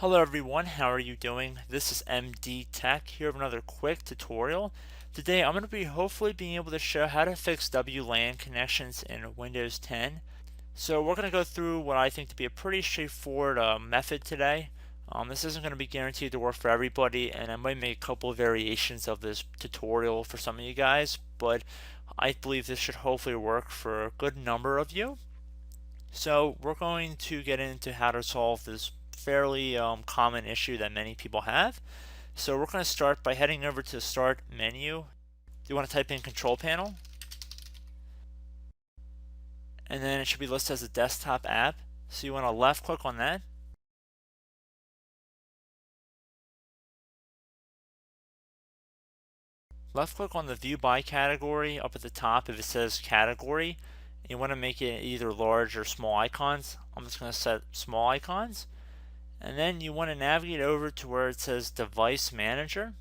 Hello everyone, how are you doing? This is MD Tech here with another quick tutorial. Today I'm going to be hopefully being able to show how to fix WLAN connections in Windows 10. So we're going to go through what I think to be a pretty straightforward method today. This isn't going to be guaranteed to work for everybody, and I might make a couple of variations of this tutorial for some of you guys, but I believe this should hopefully work for a good number of you. So we're going to get into how to solve this fairly common issue that many people have. So we're going to start by heading over to the Start menu. You want to type in Control Panel, and then it should be listed as a desktop app. So you want to left click on that. Left click on the View By category up at the top if it says Category. You want to make it either large or small icons. I'm just going to set small icons. And then you want to navigate over to where it says Device Manager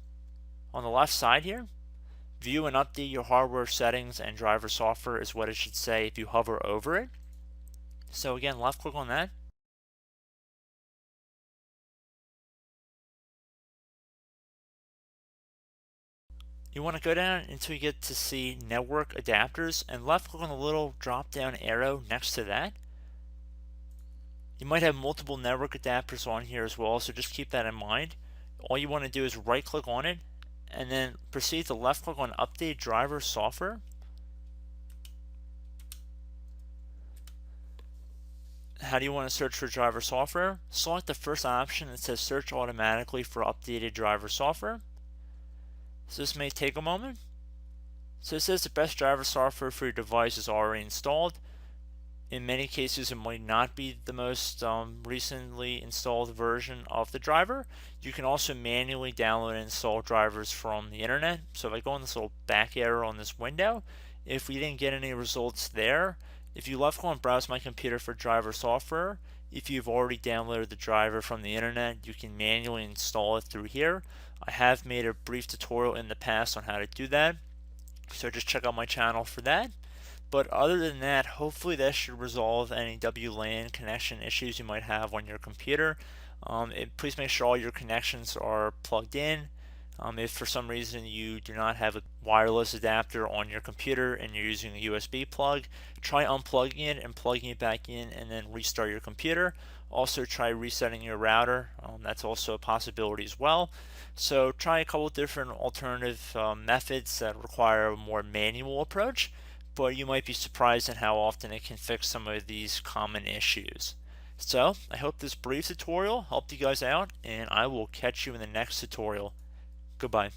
on the left side here. View and update your hardware settings and driver software is what it should say if you hover over it. So again, left click on that. You want to go down until you get to see network adapters and left click on the little drop down arrow next to that. You might have multiple network adapters on here as well, so just keep that in mind. All you want to do is right click on it and then proceed to left click on update driver software. How do you want to search for driver software? Select the first option that says search automatically for updated driver software. So this may take a moment. So it says the best driver software for your device is already installed. In many cases it might not be the most recently installed version of the driver. You can also manually download and install drivers from the internet. So if I go on this little back arrow on this window, if we didn't get any results there, if you left click on Browse My Computer for driver software, if you've already downloaded the driver from the internet, you can manually install it through here. I have made a brief tutorial in the past on how to do that, so just check out my channel for that. But other than that, hopefully that should resolve any WLAN connection issues you might have on your computer. Please make sure all your connections are plugged in. If for some reason you do not have a wireless adapter on your computer and you're using a USB plug, try unplugging it and plugging it back in and then restart your computer. Also try resetting your router. That's also a possibility as well. So try a couple different alternative methods that require a more manual approach, but you might be surprised at how often it can fix some of these common issues. So I hope this brief tutorial helped you guys out, and I will catch you in the next tutorial. Goodbye.